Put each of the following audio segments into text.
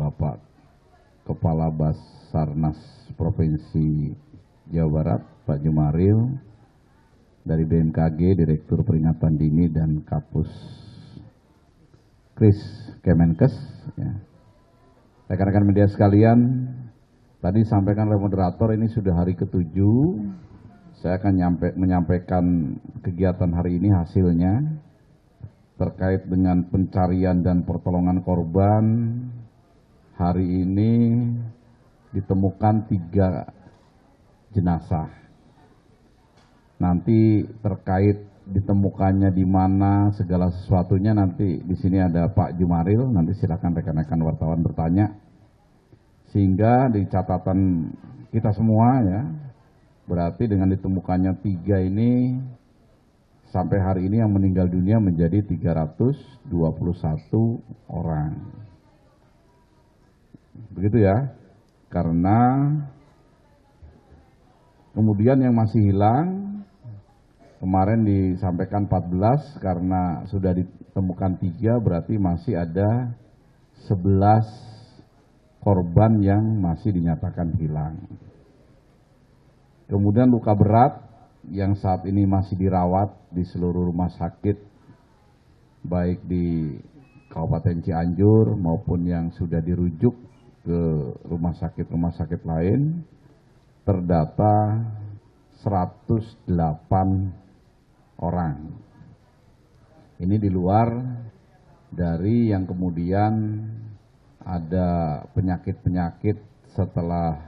Bapak Kepala Basarnas Provinsi Jawa Barat, Pak Jumaril, dari BMKG, Direktur Peringatan Dini dan Kapus Kris Kemenkes. Ya. Rekan-rekan media sekalian, tadi disampaikan oleh moderator, ini sudah hari ke-7. Saya akan menyampaikan kegiatan hari ini hasilnya terkait dengan pencarian dan pertolongan korban. Hari ini ditemukan 3 jenazah. Nanti terkait ditemukannya di mana segala sesuatunya, nanti di sini ada Pak Jumaril, nanti silakan rekan-rekan wartawan bertanya. Sehingga di catatan kita semua ya, berarti dengan ditemukannya 3 ini, sampai hari ini yang meninggal dunia menjadi 321 orang. Begitu ya, karena kemudian yang masih hilang, kemarin disampaikan 14, karena sudah ditemukan 3, berarti masih ada 11 korban yang masih dinyatakan hilang. Kemudian luka berat yang saat ini masih dirawat di seluruh rumah sakit, baik di Kabupaten Cianjur maupun yang sudah dirujuk ke rumah sakit lain, terdata 108 orang. Ini di luar dari yang kemudian ada penyakit-penyakit setelah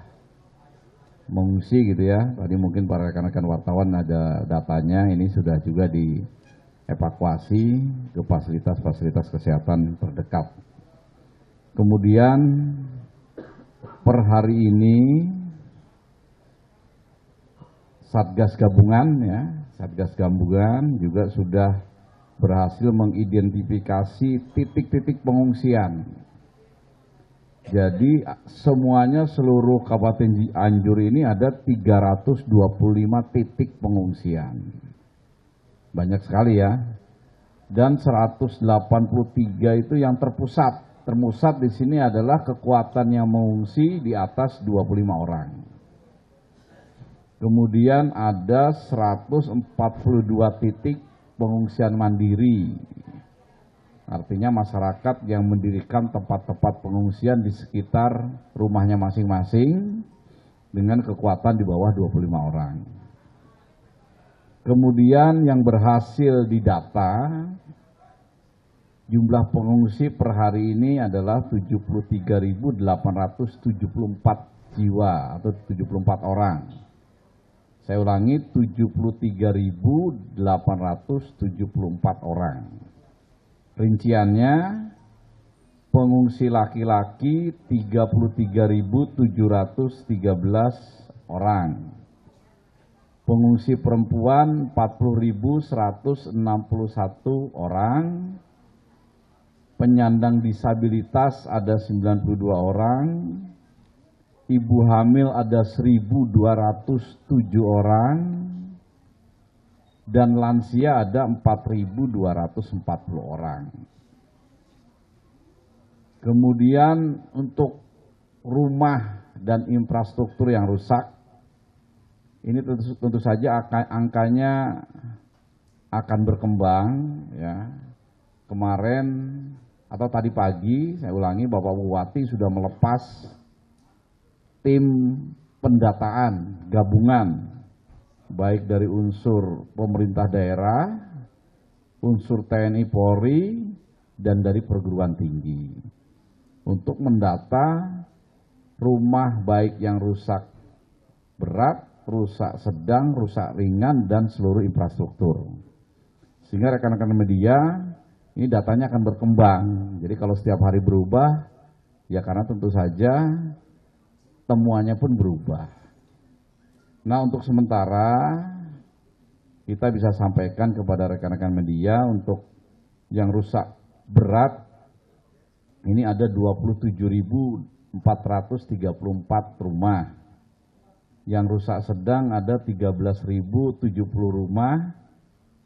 mengungsi gitu ya. Tadi mungkin para rekan-rekan wartawan ada datanya, ini sudah juga dievakuasi ke fasilitas-fasilitas kesehatan terdekat. Kemudian per hari ini Satgas Gabungan juga sudah berhasil mengidentifikasi titik-titik pengungsian. Jadi semuanya seluruh Kabupaten Cianjur ini ada 325 titik pengungsian. Banyak sekali ya. Dan 183 itu yang terpusat. Terpusat di sini adalah kekuatan yang mengungsi di atas 25 orang. Kemudian ada 142 titik pengungsian mandiri. Artinya masyarakat yang mendirikan tempat-tempat pengungsian di sekitar rumahnya masing-masing dengan kekuatan di bawah 25 orang. Kemudian yang berhasil didata, jumlah pengungsi per hari ini adalah 73.874 jiwa atau 74 orang. Saya ulangi, 73.874 orang. Rinciannya, pengungsi laki-laki 33.713 orang, pengungsi perempuan 40.161 orang, penyandang disabilitas ada 92 orang, ibu hamil ada 1.207 orang, dan lansia ada 4.240 orang. Kemudian untuk rumah dan infrastruktur yang rusak, ini tentu saja angkanya akan berkembang ya. Kemarin atau tadi pagi, saya ulangi, Bapak Bupati sudah melepas tim pendataan gabungan, baik dari unsur pemerintah daerah, unsur TNI Polri, dan dari perguruan tinggi untuk mendata rumah baik yang rusak berat, rusak sedang, rusak ringan, dan seluruh infrastruktur. Sehingga rekan-rekan media, ini datanya akan berkembang. Jadi kalau setiap hari berubah, ya karena tentu saja temuannya pun berubah. Nah, untuk sementara kita bisa sampaikan kepada rekan-rekan media untuk yang rusak berat ini ada 27.434 rumah. Yang rusak sedang ada 13.070 rumah,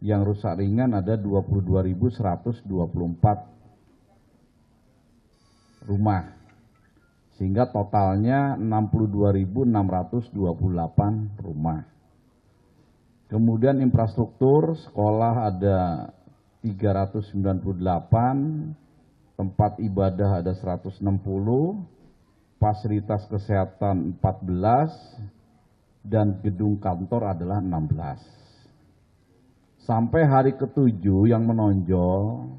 yang rusak ringan ada 22.124 rumah. sehingga totalnya 62.628 rumah. Kemudian infrastruktur sekolah ada 398, tempat ibadah ada 160, fasilitas kesehatan 14, dan gedung kantor adalah 16. Sampai hari ke-7 yang menonjol,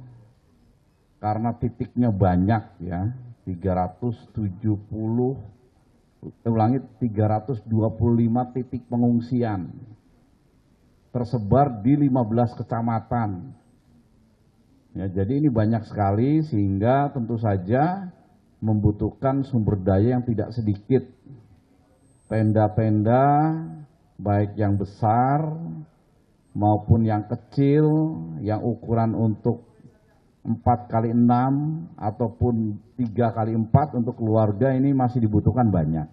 karena titiknya banyak ya, 325 titik pengungsian tersebar di 15 kecamatan. Ya, jadi ini banyak sekali sehingga tentu saja membutuhkan sumber daya yang tidak sedikit. Tenda-tenda baik yang besar maupun yang kecil, yang ukuran untuk 4x6 ataupun 3x4 untuk keluarga ini masih dibutuhkan banyak.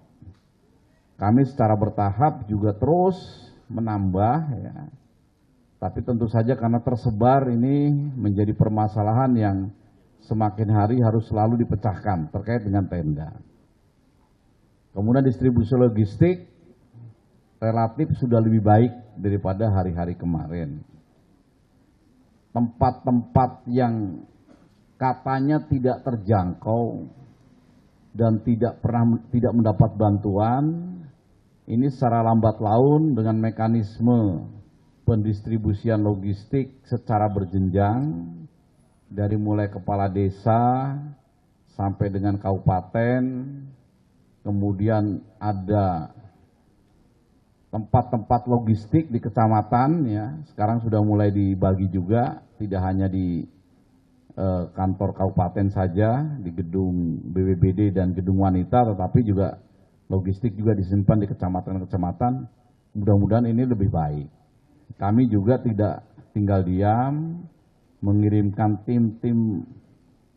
Kami secara bertahap juga terus menambah ya. Tapi tentu saja karena tersebar ini menjadi permasalahan yang semakin hari harus selalu dipecahkan terkait dengan tenda. Kemudian distribusi logistik relatif sudah lebih baik daripada hari-hari kemarin. Tempat-tempat yang katanya tidak terjangkau dan tidak mendapat bantuan, ini secara lambat laun dengan mekanisme pendistribusian logistik secara berjenjang dari mulai kepala desa sampai dengan kabupaten, kemudian ada tempat-tempat logistik di kecamatan ya, sekarang sudah mulai dibagi juga, tidak hanya di kantor kabupaten saja, di gedung BPBD dan gedung wanita, tetapi juga logistik juga disimpan di kecamatan-kecamatan. Mudah-mudahan ini lebih baik. Kami juga tidak tinggal diam, mengirimkan tim-tim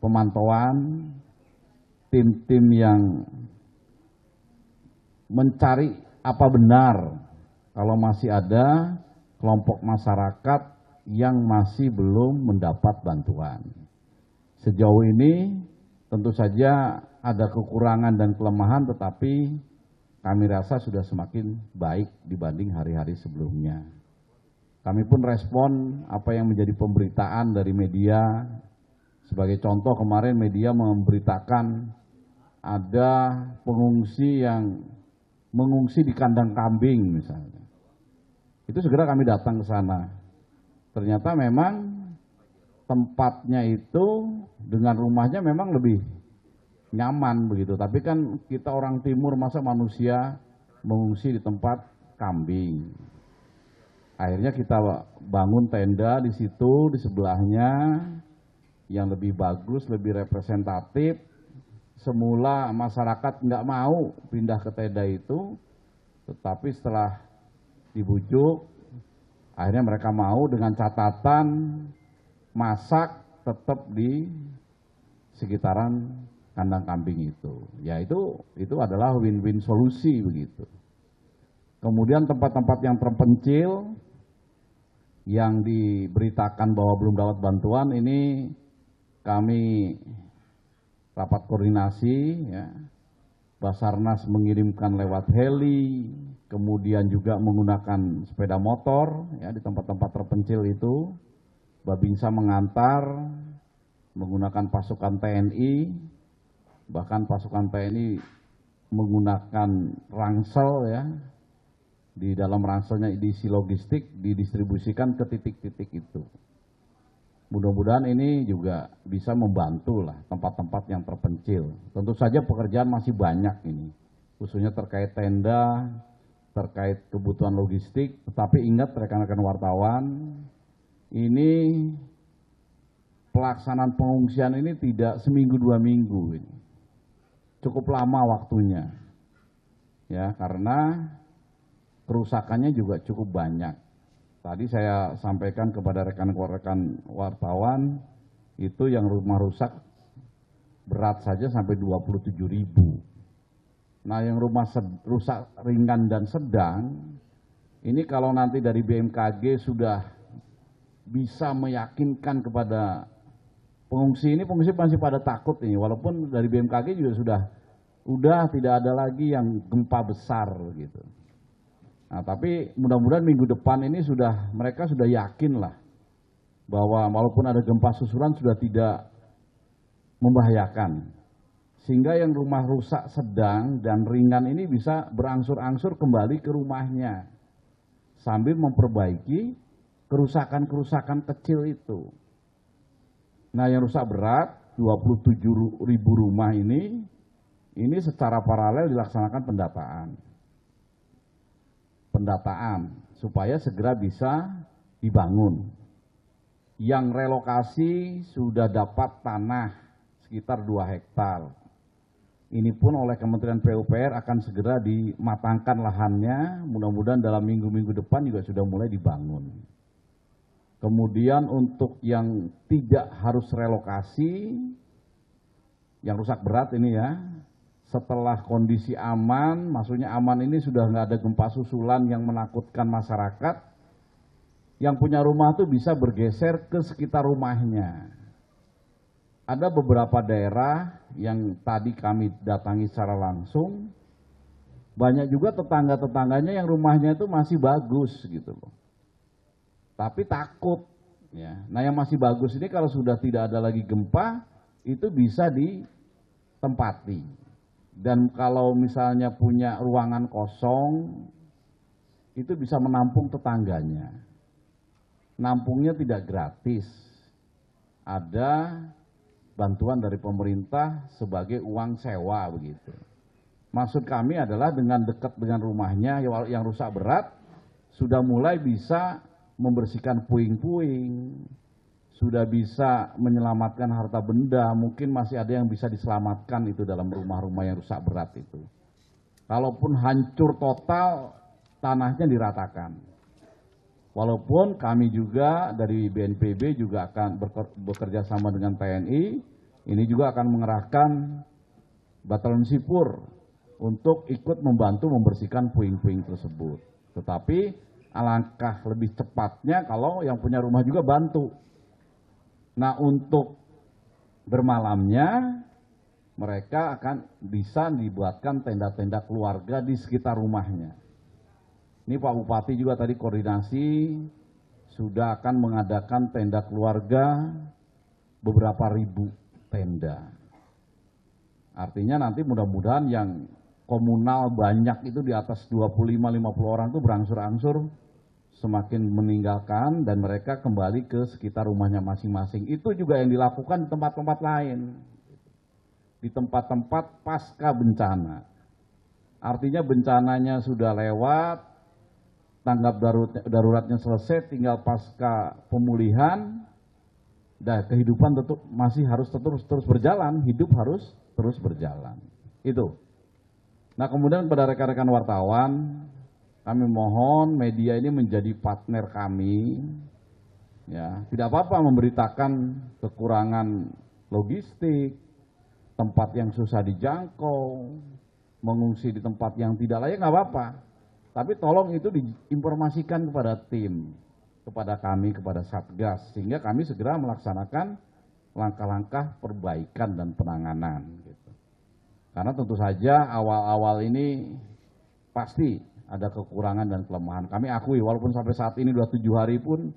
pemantauan, tim-tim yang mencari apa benar kalau masih ada kelompok masyarakat yang masih belum mendapat bantuan. Sejauh ini tentu saja ada kekurangan dan kelemahan, tetapi kami rasa sudah semakin baik dibanding hari-hari sebelumnya. Kami pun respon apa yang menjadi pemberitaan dari media. Sebagai contoh kemarin media memberitakan ada pengungsi yang mengungsi di kandang kambing misalnya. Itu segera kami datang ke sana. Ternyata memang tempatnya itu dengan rumahnya memang lebih nyaman begitu. Tapi kan kita orang timur, masa manusia mengungsi di tempat kambing. Akhirnya kita bangun tenda di situ, di sebelahnya yang lebih bagus, lebih representatif. Semula masyarakat nggak mau pindah ke tenda itu, tetapi setelah dibujuk, akhirnya mereka mau dengan catatan masak tetap di sekitaran kandang kambing itu. Ya itu adalah win-win solusi begitu. Kemudian tempat-tempat yang terpencil yang diberitakan bahwa belum dapat bantuan ini kami rapat koordinasi ya. Basarnas mengirimkan lewat heli, kemudian juga menggunakan sepeda motor ya di tempat-tempat terpencil itu. Babinsa mengantar menggunakan pasukan TNI, bahkan pasukan TNI menggunakan ransel ya. Di dalam ranselnya diisi logistik, didistribusikan ke titik-titik itu. Mudah-mudahan ini juga bisa membantu lah tempat-tempat yang terpencil. Tentu saja pekerjaan masih banyak ini, khususnya terkait tenda, terkait kebutuhan logistik. Tetapi ingat rekan-rekan wartawan, ini pelaksanaan pengungsian ini tidak seminggu 2 minggu ini. Cukup lama waktunya. Ya, karena kerusakannya juga cukup banyak. Tadi saya sampaikan kepada rekan-rekan wartawan, itu yang rumah rusak berat saja sampai 27.000. Nah yang rumah rusak ringan dan sedang, ini kalau nanti dari BMKG sudah bisa meyakinkan kepada pengungsi ini, pengungsi masih pada takut nih, walaupun dari BMKG juga sudah udah tidak ada lagi yang gempa besar gitu. Nah, tapi mudah-mudahan minggu depan ini mereka sudah yakin lah bahwa walaupun ada gempa susulan sudah tidak membahayakan. Sehingga yang rumah rusak sedang dan ringan ini bisa berangsur-angsur kembali ke rumahnya sambil memperbaiki kerusakan-kerusakan kecil itu. Nah, yang rusak berat 27.000 rumah ini secara paralel dilaksanakan pendataan supaya segera bisa dibangun. Yang relokasi sudah dapat tanah sekitar 2 hektar. Ini pun oleh Kementerian PUPR akan segera dimatangkan lahannya, mudah-mudahan dalam minggu-minggu depan juga sudah mulai dibangun. Kemudian untuk yang tidak harus relokasi, yang rusak berat ini ya, setelah kondisi aman, maksudnya aman ini sudah nggak ada gempa susulan yang menakutkan masyarakat, yang punya rumah itu bisa bergeser ke sekitar rumahnya. Ada beberapa daerah yang tadi kami datangi secara langsung, banyak juga tetangga-tetangganya yang rumahnya itu masih bagus gitu loh. Tapi takut ya. Nah, yang masih bagus ini kalau sudah tidak ada lagi gempa, itu bisa ditempati. Dan kalau misalnya punya ruangan kosong, itu bisa menampung tetangganya. Nampungnya tidak gratis. Ada bantuan dari pemerintah sebagai uang sewa begitu. Maksud kami adalah dengan dekat dengan rumahnya yang rusak berat, sudah mulai bisa membersihkan puing-puing, sudah bisa menyelamatkan harta benda, mungkin masih ada yang bisa diselamatkan itu dalam rumah-rumah yang rusak berat itu. Kalaupun hancur total, tanahnya diratakan. Walaupun kami juga dari BNPB juga akan bekerja sama dengan TNI, ini juga akan mengerahkan Batalion Sipur untuk ikut membantu membersihkan puing-puing tersebut. Tetapi alangkah lebih cepatnya kalau yang punya rumah juga bantu. Nah, untuk bermalamnya mereka akan bisa dibuatkan tenda-tenda keluarga di sekitar rumahnya. Ini Pak Bupati juga tadi koordinasi sudah akan mengadakan tenda keluarga beberapa ribu tenda. Artinya nanti mudah-mudahan yang komunal banyak itu di atas 25-50 orang itu berangsur-angsur semakin meninggalkan dan mereka kembali ke sekitar rumahnya masing-masing. Itu juga yang dilakukan di tempat-tempat lain. Di tempat-tempat pasca bencana. Artinya bencananya sudah lewat, tanggap daruratnya selesai, tinggal pasca pemulihan, dan kehidupan masih harus terus berjalan, hidup harus terus berjalan. Itu. Nah, kemudian pada rekan-rekan wartawan, kami mohon media ini menjadi partner kami. Ya, tidak apa-apa memberitakan kekurangan logistik, tempat yang susah dijangkau, mengungsi di tempat yang tidak layak, nggak apa-apa. Tapi tolong itu diinformasikan kepada tim, kepada kami, kepada Satgas, sehingga kami segera melaksanakan langkah-langkah perbaikan dan penanganan. Gitu. Karena tentu saja awal-awal ini pasti ada kekurangan dan kelemahan. Kami akui walaupun sampai saat ini sudah 7 hari pun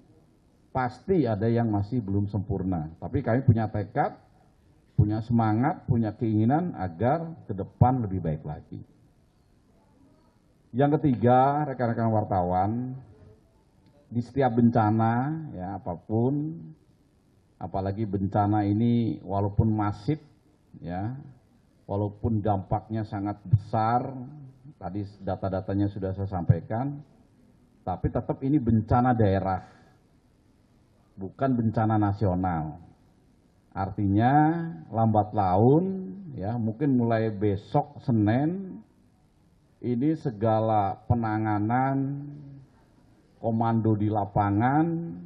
pasti ada yang masih belum sempurna. Tapi kami punya tekad, punya semangat, punya keinginan agar ke depan lebih baik lagi. Yang ketiga, rekan-rekan wartawan, di setiap bencana ya apapun, apalagi bencana ini walaupun masif ya, walaupun dampaknya sangat besar, tadi data-datanya sudah saya sampaikan, tapi tetap ini bencana daerah, bukan bencana nasional. Artinya lambat laun ya, mungkin mulai besok Senin ini segala penanganan, komando di lapangan,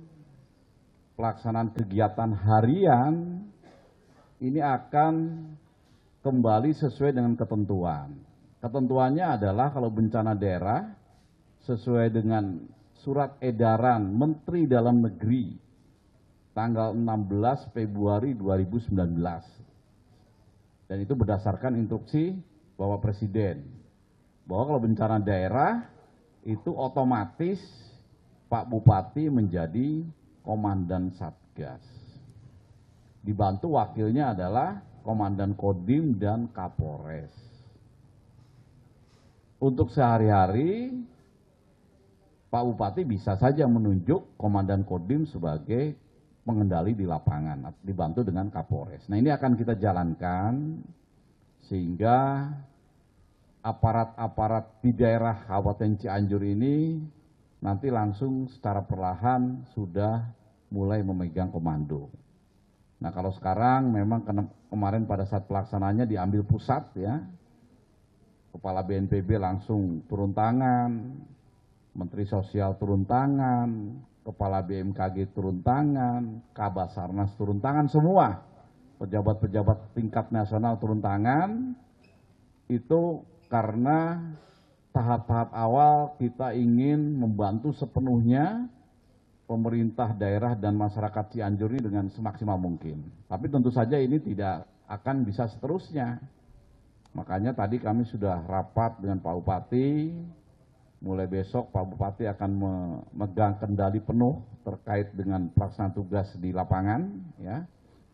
pelaksanaan kegiatan harian ini akan kembali sesuai dengan ketentuan. Ketentuannya adalah kalau bencana daerah sesuai dengan surat edaran Menteri Dalam Negeri tanggal 16 Februari 2019. Dan itu berdasarkan instruksi Bapak Presiden, bahwa kalau bencana daerah itu otomatis Pak Bupati menjadi komandan Satgas. Dibantu wakilnya adalah Komandan Kodim dan Kapolres. Untuk sehari-hari, Pak Bupati bisa saja menunjuk Komandan Kodim sebagai pengendali di lapangan, dibantu dengan Kapolres. Nah, ini akan kita jalankan sehingga aparat-aparat di daerah Kabupaten Cianjur ini nanti langsung secara perlahan sudah mulai memegang komando. Nah, kalau sekarang memang kemarin pada saat pelaksanaannya diambil pusat ya, Kepala BNPB langsung turun tangan, Menteri Sosial turun tangan, Kepala BMKG turun tangan, Kabasarnas turun tangan, semua pejabat-pejabat tingkat nasional turun tangan. Itu karena tahap-tahap awal kita ingin membantu sepenuhnya pemerintah daerah dan masyarakat Cianjur ini dengan semaksimal mungkin. Tapi tentu saja ini tidak akan bisa seterusnya. Makanya tadi kami sudah rapat dengan Pak Bupati, mulai besok Pak Bupati akan memegang kendali penuh terkait dengan pelaksanaan tugas di lapangan, ya,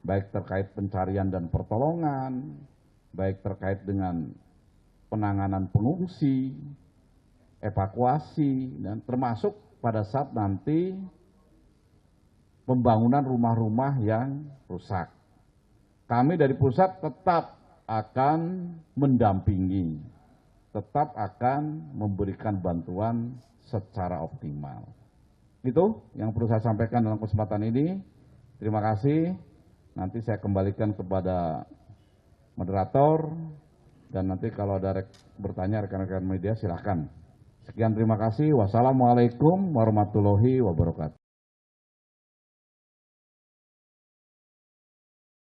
baik terkait pencarian dan pertolongan, baik terkait dengan penanganan pengungsi, evakuasi, dan termasuk pada saat nanti pembangunan rumah-rumah yang rusak. Kami dari pusat tetap akan mendampingi, tetap akan memberikan bantuan secara optimal. Itu yang perlu saya sampaikan dalam kesempatan ini. Terima kasih. Nanti saya kembalikan kepada moderator dan nanti kalau ada bertanya rekan-rekan media silahkan. Sekian, terima kasih. Wassalamualaikum warahmatullahi wabarakatuh.